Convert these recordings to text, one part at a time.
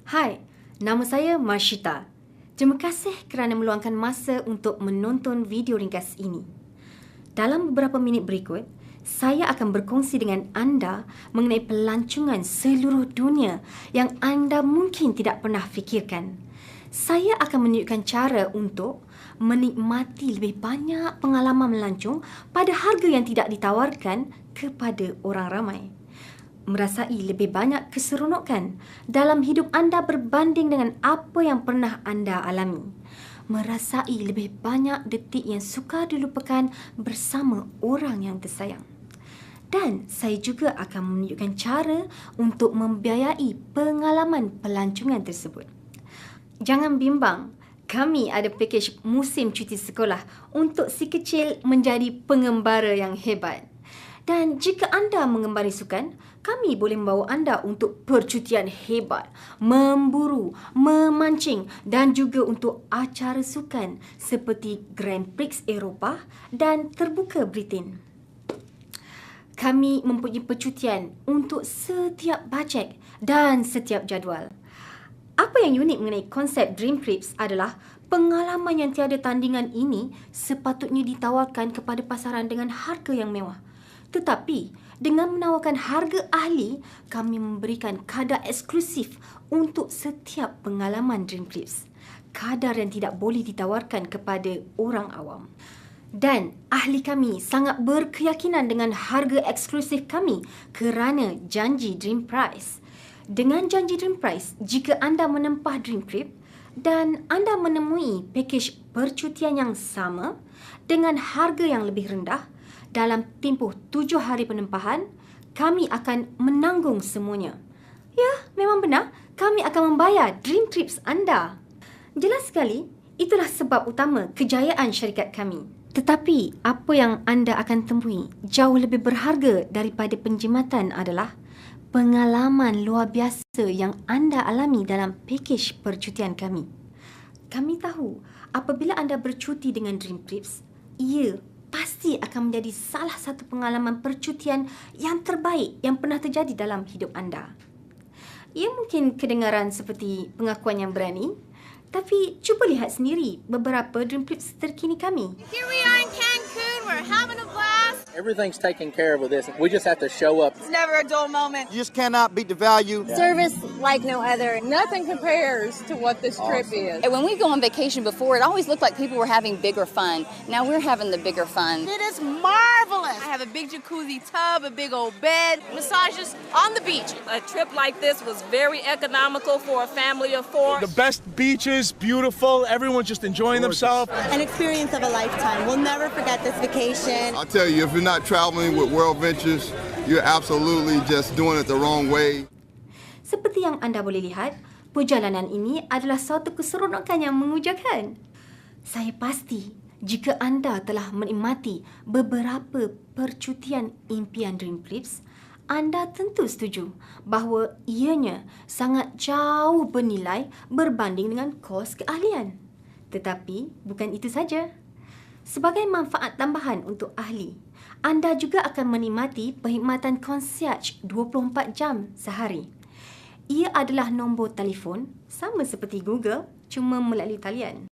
Hai, nama saya Marshita. Terima kasih kerana meluangkan masa untuk menonton video ringkas ini. Dalam beberapa minit berikut, saya akan berkongsi dengan anda mengenai pelancongan seluruh dunia yang anda mungkin tidak pernah fikirkan. Saya akan menunjukkan cara untuk menikmati lebih banyak pengalaman melancong pada harga yang tidak ditawarkan kepada orang ramai. Merasai lebih banyak keseronokan dalam hidup anda berbanding dengan apa yang pernah anda alami. Merasai lebih banyak detik yang sukar dilupakan bersama orang yang tersayang. Dan saya juga akan menunjukkan cara untuk membiayai pengalaman pelancongan tersebut. Jangan bimbang, kami ada pakej musim cuti sekolah untuk si kecil menjadi pengembara yang hebat. Dan jika anda mengembari sukan, kami boleh membawa anda untuk percutian hebat, memburu, memancing dan juga untuk acara sukan seperti Grand Prix Eropah dan Terbuka Britain. Kami mempunyai percutian untuk setiap bajet dan setiap jadual. Apa yang unik mengenai konsep Dream Trips adalah pengalaman yang tiada tandingan ini sepatutnya ditawarkan kepada pasaran dengan harga yang mewah. Tetapi, dengan menawarkan harga ahli, kami memberikan kadar eksklusif untuk setiap pengalaman Dream Trips. Kadar yang tidak boleh ditawarkan kepada orang awam. Dan ahli kami sangat berkeyakinan dengan harga eksklusif kami kerana janji Dream Price. Dengan janji Dream Price, jika anda menempah Dream Trip dan anda menemui pakej percutian yang sama dengan harga yang lebih rendah, dalam tempoh 7 hari penempahan, kami akan menanggung semuanya. Ya, memang benar, kami akan membayar Dream Trips anda. Jelas sekali, itulah sebab utama kejayaan syarikat kami. Tetapi, apa yang anda akan temui jauh lebih berharga daripada penjimatan adalah pengalaman luar biasa yang anda alami dalam pakej percutian kami. Kami tahu, apabila anda bercuti dengan Dream Trips, ia pasti akan menjadi salah satu pengalaman percutian yang terbaik yang pernah terjadi dalam hidup anda. Ia mungkin kedengaran seperti pengakuan yang berani, tapi cuba lihat sendiri beberapa Dream Trips terkini kami. Here we are in Cancun. We're having a blast. Everything's taken care of with this. We just have to show up. It's never a dull moment. You just cannot beat the value. Service like no other. Nothing compares to what this trip is. And when we go on vacation before, it always looked like people were having bigger fun. Now we're having the bigger fun. It is marvelous. I have a big jacuzzi tub, a big old bed, massages on the beach. A trip like this was very economical for a family of 4. The best beaches, beautiful, everyone's just enjoying themselves. An experience of a lifetime. We'll never forget this vacation. I'll tell you, if you're not traveling with World Ventures, you're absolutely just doing it the wrong way. Seperti yang anda boleh lihat, perjalanan ini adalah suatu keseronokan yang mengujakan. Saya pasti jika anda telah menikmati beberapa percutian impian Dream Trips, anda tentu setuju bahawa ianya sangat jauh bernilai berbanding dengan kos keahlian. Tetapi bukan itu saja. Sebagai manfaat tambahan untuk ahli, anda juga akan menikmati perkhidmatan concierge 24 jam sehari. Ia adalah nombor telefon sama seperti Google, cuma melalui talian.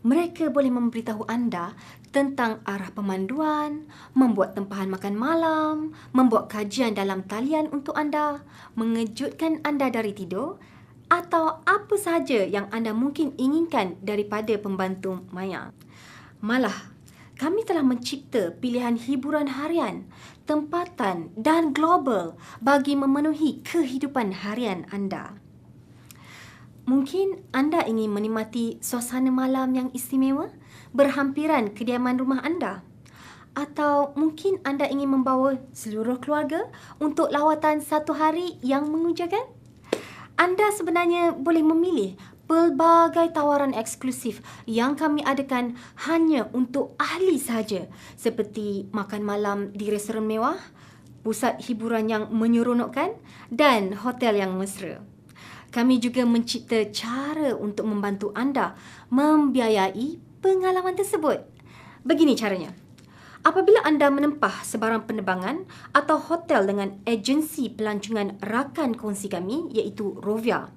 Mereka boleh memberitahu anda tentang arah pemanduan, membuat tempahan makan malam, membuat kajian dalam talian untuk anda, mengejutkan anda dari tidur atau apa sahaja yang anda mungkin inginkan daripada pembantu maya. Malah, kami telah mencipta pilihan hiburan harian, tempatan dan global bagi memenuhi kehidupan harian anda. Mungkin anda ingin menikmati suasana malam yang istimewa berhampiran kediaman rumah anda. Atau mungkin anda ingin membawa seluruh keluarga untuk lawatan 1 hari yang mengujakan. Anda sebenarnya boleh memilih pelbagai tawaran eksklusif yang kami adakan hanya untuk ahli sahaja, seperti makan malam di restoran mewah, pusat hiburan yang menyeronokkan dan hotel yang mesra. Kami juga mencipta cara untuk membantu anda membiayai pengalaman tersebut. Begini caranya. Apabila anda menempah sebarang penerbangan atau hotel dengan agensi pelancongan rakan kongsi kami iaitu Rovia,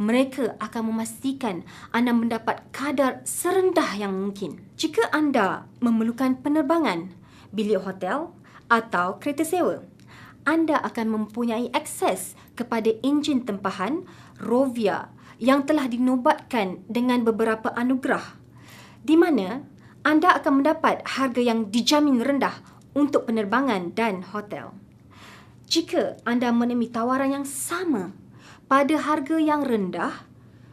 mereka akan memastikan anda mendapat kadar serendah yang mungkin. Jika anda memerlukan penerbangan, bilik hotel atau kereta sewa, anda akan mempunyai akses kepada enjin tempahan Rovia yang telah dinobatkan dengan beberapa anugerah, di mana anda akan mendapat harga yang dijamin rendah untuk penerbangan dan hotel. Jika anda menemui tawaran yang sama pada harga yang rendah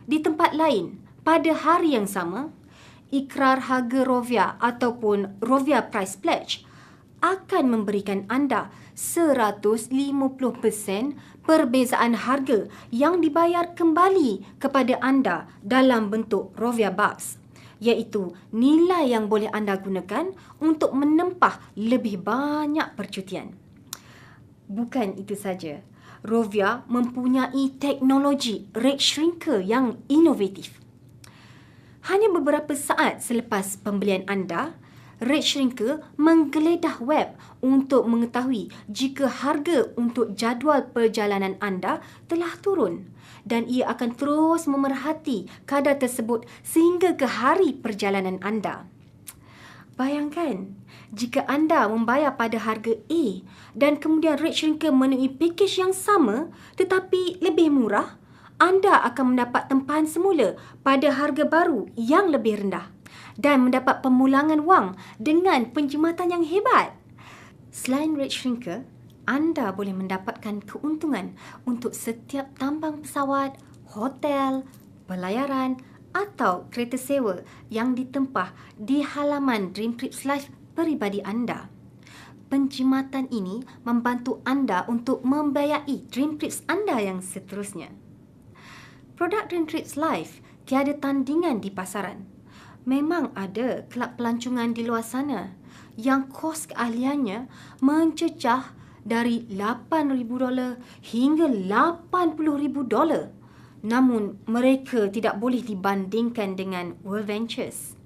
di tempat lain pada hari yang sama, ikrar harga Rovia ataupun Rovia Price Pledge akan memberikan anda 150% perbezaan harga yang dibayar kembali kepada anda dalam bentuk Rovia Bucks, iaitu nilai yang boleh anda gunakan untuk menempah lebih banyak percutian. Bukan itu saja, Rovia mempunyai teknologi rate shrinker yang inovatif. Hanya beberapa saat selepas pembelian anda, rate shrinker menggeledah web untuk mengetahui jika harga untuk jadual perjalanan anda telah turun, dan ia akan terus memerhati kadar tersebut sehingga ke hari perjalanan anda. Bayangkan, jika anda membayar pada harga A dan kemudian rate shrinker menemui package yang sama tetapi lebih murah, anda akan mendapat tempahan semula pada harga baru yang lebih rendah dan mendapat pemulangan wang dengan penjimatan yang hebat. Selain rate shrinker, anda boleh mendapatkan keuntungan untuk setiap tambang pesawat, hotel, pelayaran atau kereta sewa yang ditempah di halaman Dream Trips Live peribadi anda. Penjimatan ini membantu anda untuk membiayai Dream Trips anda yang seterusnya. Produk Dream Trips Live tiada tandingan di pasaran. Memang ada kelab pelancongan di luar sana yang kos keahliannya mencecah dari $8,000 hingga $80,000. Namun, mereka tidak boleh dibandingkan dengan World Ventures.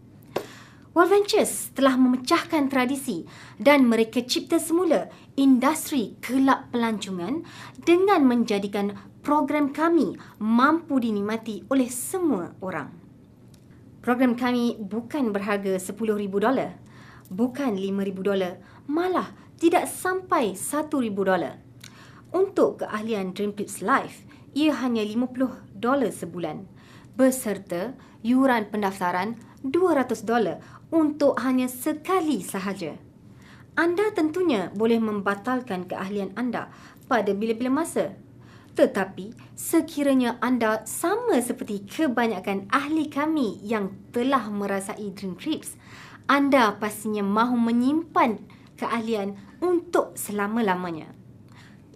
World Ventures telah memecahkan tradisi dan mereka cipta semula industri kelab pelancongan dengan menjadikan program kami mampu dinikmati oleh semua orang. Program kami bukan berharga $10,000, bukan $5,000, malah tidak sampai $1,000. Untuk keahlian Dream Trips Live, ia hanya $50 sebulan, beserta yuran pendaftaran $200 untuk hanya sekali sahaja. Anda tentunya boleh membatalkan keahlian anda pada bila-bila masa. Tetapi, sekiranya anda sama seperti kebanyakan ahli kami yang telah merasai Dream Trips, anda pastinya mahu menyimpan keahlian untuk selama-lamanya.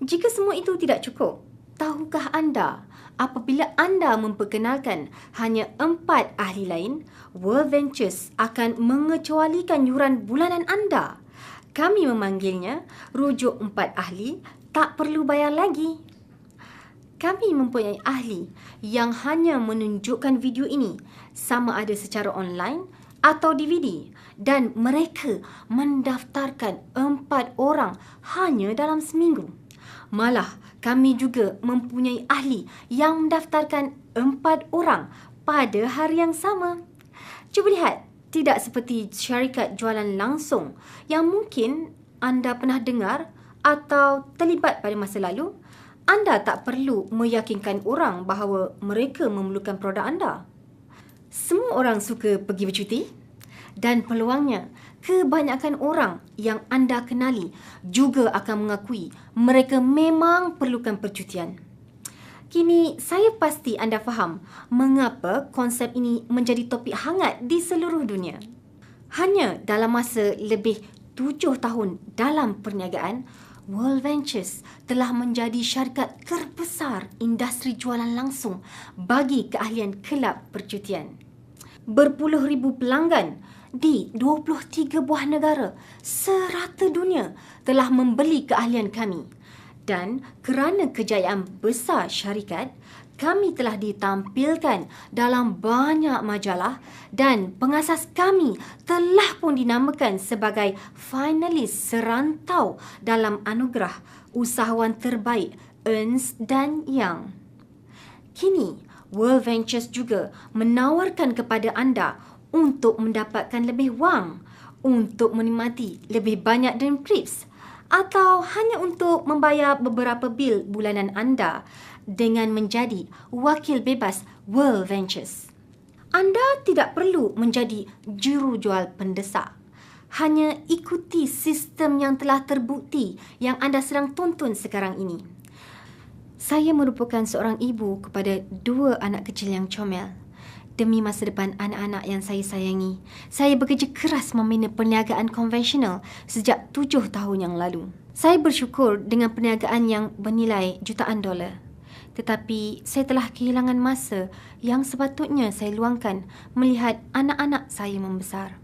Jika semua itu tidak cukup, tahukah anda apabila anda memperkenalkan hanya 4 ahli lain, World Ventures akan mengecualikan yuran bulanan anda? Kami memanggilnya rujuk 4 ahli, tak perlu bayar lagi. Kami mempunyai ahli yang hanya menunjukkan video ini sama ada secara online atau DVD, dan mereka mendaftarkan 4 orang hanya dalam seminggu. Malah, kami juga mempunyai ahli yang mendaftarkan 4 orang pada hari yang sama. Cuba lihat, tidak seperti syarikat jualan langsung yang mungkin anda pernah dengar atau terlibat pada masa lalu. Anda tak perlu meyakinkan orang bahawa mereka memerlukan produk anda. Semua orang suka pergi bercuti dan peluangnya kebanyakan orang yang anda kenali juga akan mengakui mereka memang perlukan percutian. Kini saya pasti anda faham mengapa konsep ini menjadi topik hangat di seluruh dunia. Hanya dalam masa lebih 7 tahun dalam perniagaan, World Ventures telah menjadi syarikat terbesar industri jualan langsung bagi keahlian kelab percutian. Berpuluh ribu pelanggan di 23 buah negara serata dunia telah membeli keahlian kami, Dan kerana kejayaan besar syarikat, kami telah ditampilkan dalam banyak majalah dan pengasas kami telah pun dinamakan sebagai finalis serantau dalam anugerah usahawan terbaik Ernst & Young. Kini, World Ventures juga menawarkan kepada anda untuk mendapatkan lebih wang, untuk menikmati lebih banyak dream trips atau hanya untuk membayar beberapa bil bulanan anda dengan menjadi wakil bebas World Ventures. Anda tidak perlu menjadi jurujual pendesak. Hanya ikuti sistem yang telah terbukti yang anda sedang tonton sekarang ini. Saya merupakan seorang ibu kepada 2 anak kecil yang comel. Demi masa depan anak-anak yang saya sayangi, saya bekerja keras membina perniagaan konvensional sejak 7 tahun yang lalu. Saya bersyukur dengan perniagaan yang bernilai jutaan dolar. Tetapi saya telah kehilangan masa yang sepatutnya saya luangkan melihat anak-anak saya membesar.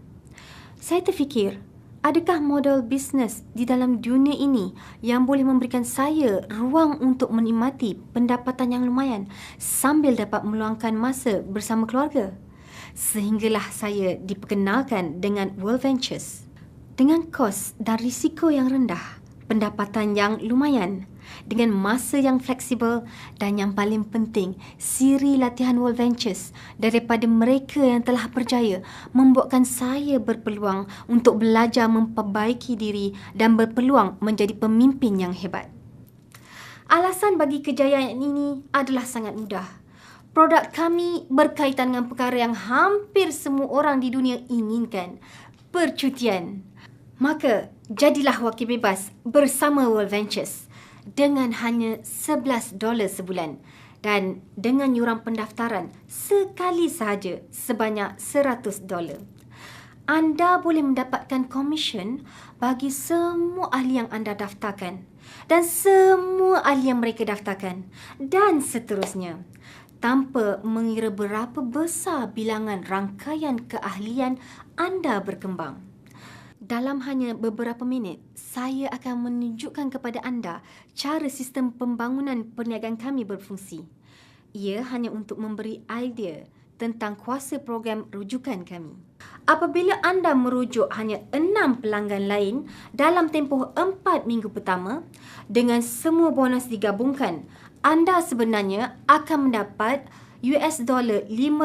Saya terfikir, adakah model bisnes di dalam dunia ini yang boleh memberikan saya ruang untuk menikmati pendapatan yang lumayan sambil dapat meluangkan masa bersama keluarga? Sehinggalah saya diperkenalkan dengan World Ventures. Dengan kos dan risiko yang rendah, pendapatan yang lumayan, dengan masa yang fleksibel dan yang paling penting, siri latihan World Ventures daripada mereka yang telah berjaya membuatkan saya berpeluang untuk belajar memperbaiki diri dan berpeluang menjadi pemimpin yang hebat. Alasan bagi kejayaan ini adalah sangat mudah. Produk kami berkaitan dengan perkara yang hampir semua orang di dunia inginkan, percutian. Maka, jadilah wakil bebas bersama World Ventures dengan hanya $11 sebulan dan dengan yuran pendaftaran sekali sahaja sebanyak $100. Anda boleh mendapatkan komisen bagi semua ahli yang anda daftarkan dan semua ahli yang mereka daftarkan dan seterusnya, tanpa mengira berapa besar bilangan rangkaian keahlian anda berkembang. Dalam hanya beberapa minit, saya akan menunjukkan kepada anda cara sistem pembangunan perniagaan kami berfungsi. Ia hanya untuk memberi idea tentang kuasa program rujukan kami. Apabila anda merujuk hanya 6 pelanggan lain dalam tempoh 4 minggu pertama, dengan semua bonus digabungkan, anda sebenarnya akan mendapat $570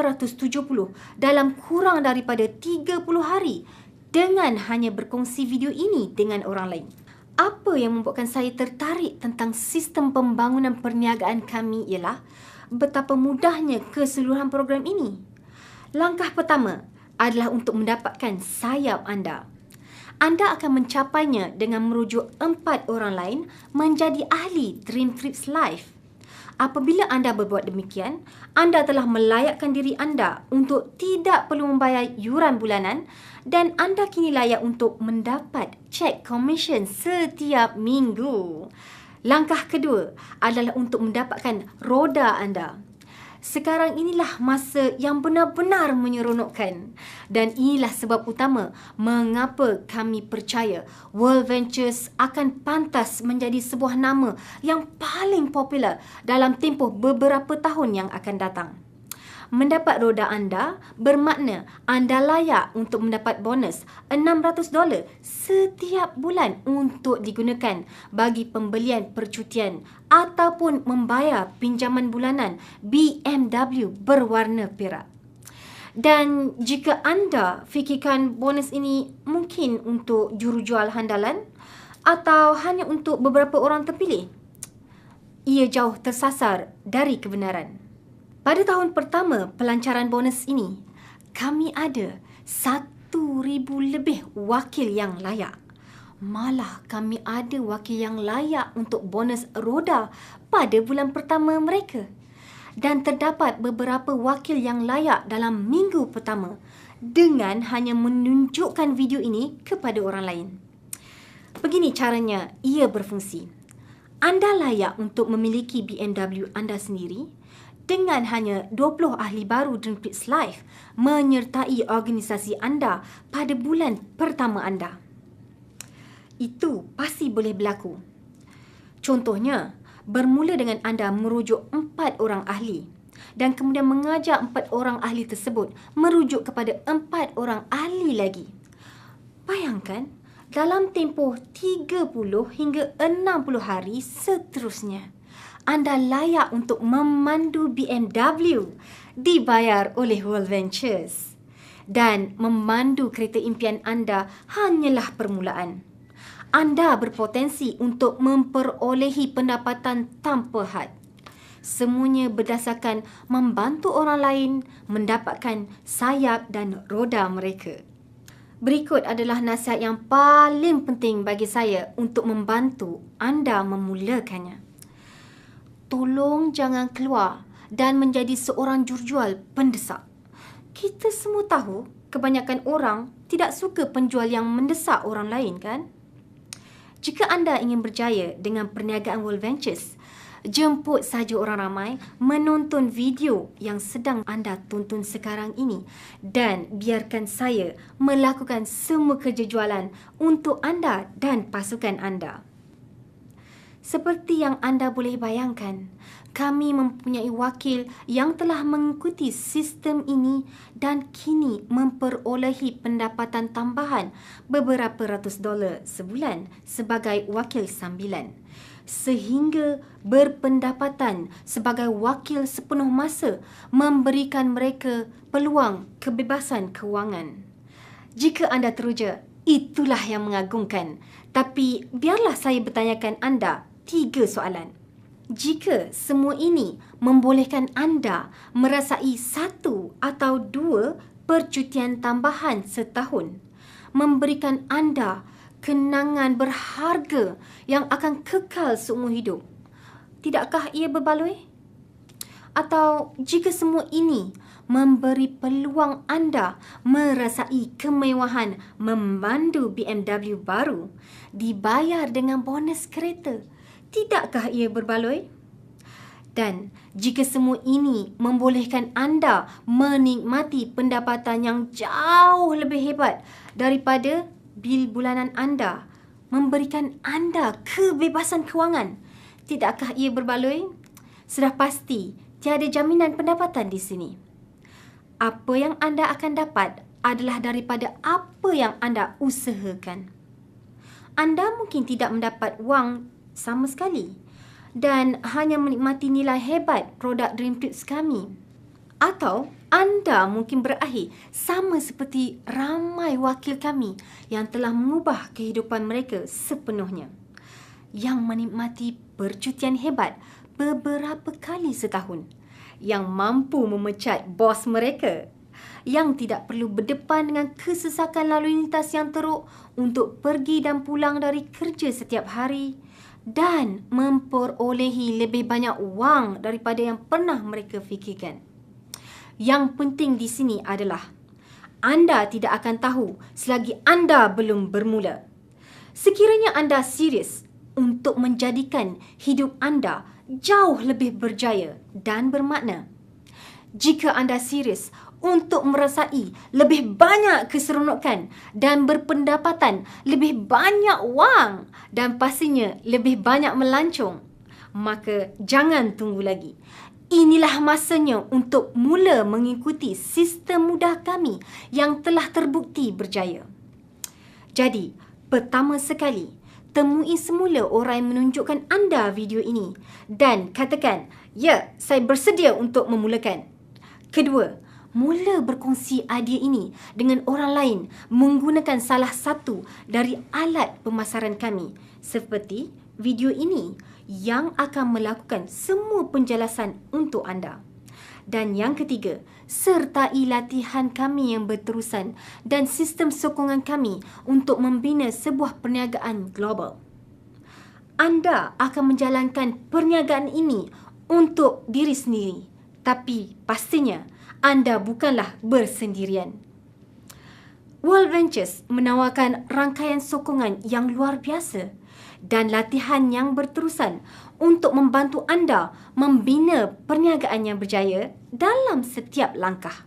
dalam kurang daripada 30 hari dengan hanya berkongsi video ini dengan orang lain. Apa yang membuatkan saya tertarik tentang sistem pembangunan perniagaan kami ialah betapa mudahnya keseluruhan program ini. Langkah pertama adalah untuk mendapatkan sayap anda. Anda akan mencapainya dengan merujuk 4 orang lain menjadi ahli Dream Trips Live. Apabila anda berbuat demikian, anda telah melayakkan diri anda untuk tidak perlu membayar yuran bulanan dan anda kini layak untuk mendapat cek komisen setiap minggu. Langkah kedua adalah untuk mendapatkan roda anda. Sekarang inilah masa yang benar-benar menyeronokkan dan inilah sebab utama mengapa kami percaya World Ventures akan pantas menjadi sebuah nama yang paling popular dalam tempoh beberapa tahun yang akan datang. Mendapat roda anda bermakna anda layak untuk mendapat bonus $600 setiap bulan untuk digunakan bagi pembelian percutian ataupun membayar pinjaman bulanan BMW berwarna perak. Dan jika anda fikirkan bonus ini mungkin untuk jurujual handalan atau hanya untuk beberapa orang terpilih, ia jauh tersasar dari kebenaran. Pada tahun pertama pelancaran bonus ini, kami ada 1,000 lebih wakil yang layak. Malah kami ada wakil yang layak untuk bonus roda pada bulan pertama mereka. Dan terdapat beberapa wakil yang layak dalam minggu pertama dengan hanya menunjukkan video ini kepada orang lain. Begini caranya ia berfungsi. Anda layak untuk memiliki BMW anda sendiri dengan hanya 20 ahli baru Dream Trips Live menyertai organisasi anda pada bulan pertama anda. Itu pasti boleh berlaku. Contohnya, bermula dengan anda merujuk 4 orang ahli dan kemudian mengajak 4 orang ahli tersebut merujuk kepada 4 orang ahli lagi. Bayangkan, dalam tempoh 30 hingga 60 hari seterusnya, anda layak untuk memandu BMW dibayar oleh World Ventures. Dan memandu kereta impian anda hanyalah permulaan. Anda berpotensi untuk memperolehi pendapatan tanpa had. Semuanya berdasarkan membantu orang lain mendapatkan sayap dan roda mereka. Berikut adalah nasihat yang paling penting bagi saya untuk membantu anda memulakannya. Tolong jangan keluar dan menjadi seorang jurujual pendesak. Kita semua tahu kebanyakan orang tidak suka penjual yang mendesak orang lain, kan? Jika anda ingin berjaya dengan perniagaan World Ventures, jemput saja orang ramai menonton video yang sedang anda tonton sekarang ini dan biarkan saya melakukan semua kerja jualan untuk anda dan pasukan anda. Seperti yang anda boleh bayangkan, kami mempunyai wakil yang telah mengikuti sistem ini dan kini memperolehi pendapatan tambahan beberapa ratus dolar sebulan sebagai wakil sambilan, sehingga berpendapatan sebagai wakil sepenuh masa memberikan mereka peluang kebebasan kewangan. Jika anda teruja, itulah yang mengagumkan. Tapi biarlah saya bertanyakan anda 3 soalan. Jika semua ini membolehkan anda merasai 1 atau 2 percutian tambahan setahun, memberikan anda kenangan berharga yang akan kekal seumur hidup, tidakkah ia berbaloi? Atau jika semua ini memberi peluang anda merasai kemewahan memandu BMW baru, dibayar dengan bonus kereta, tidakkah ia berbaloi? Dan jika semua ini membolehkan anda menikmati pendapatan yang jauh lebih hebat daripada bil bulanan anda, memberikan anda kebebasan kewangan, tidakkah ia berbaloi? Sudah pasti tiada jaminan pendapatan di sini. Apa yang anda akan dapat adalah daripada apa yang anda usahakan. Anda mungkin tidak mendapat wang sama sekali dan hanya menikmati nilai hebat produk Dream Trips kami. Atau anda mungkin berakhir sama seperti ramai wakil kami yang telah mengubah kehidupan mereka sepenuhnya, yang menikmati percutian hebat beberapa kali setahun, yang mampu memecat bos mereka, yang tidak perlu berdepan dengan kesesakan lalu lintas yang teruk untuk pergi dan pulang dari kerja setiap hari, dan memperolehi lebih banyak wang daripada yang pernah mereka fikirkan. Yang penting di sini adalah anda tidak akan tahu selagi anda belum bermula. Sekiranya anda serius untuk menjadikan hidup anda jauh lebih berjaya dan bermakna, jika anda serius untuk merasai lebih banyak keseronokan dan berpendapatan lebih banyak wang dan pastinya lebih banyak melancong, maka jangan tunggu lagi. Inilah masanya untuk mula mengikuti sistem mudah kami yang telah terbukti berjaya. Jadi, pertama sekali, temui semula orang yang menunjukkan anda video ini dan katakan, ya, saya bersedia untuk memulakan. Kedua, mula berkongsi idea ini dengan orang lain menggunakan salah satu dari alat pemasaran kami seperti video ini yang akan melakukan semua penjelasan untuk anda. Dan yang ketiga, sertai latihan kami yang berterusan dan sistem sokongan kami untuk membina sebuah perniagaan global. Anda akan menjalankan perniagaan ini untuk diri sendiri, tapi pastinya anda bukanlah bersendirian. World Ventures menawarkan rangkaian sokongan yang luar biasa dan latihan yang berterusan untuk membantu anda membina perniagaan yang berjaya dalam setiap langkah.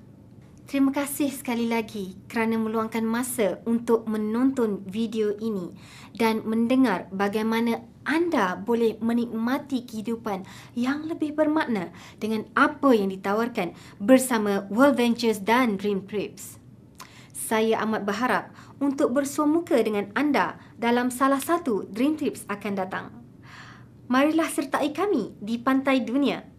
Terima kasih sekali lagi kerana meluangkan masa untuk menonton video ini dan mendengar bagaimana anda boleh menikmati kehidupan yang lebih bermakna dengan apa yang ditawarkan bersama World Ventures dan Dream Trips. Saya amat berharap untuk bersua muka dengan anda dalam salah satu Dream Trips akan datang. Marilah sertai kami di Pantai Dunia.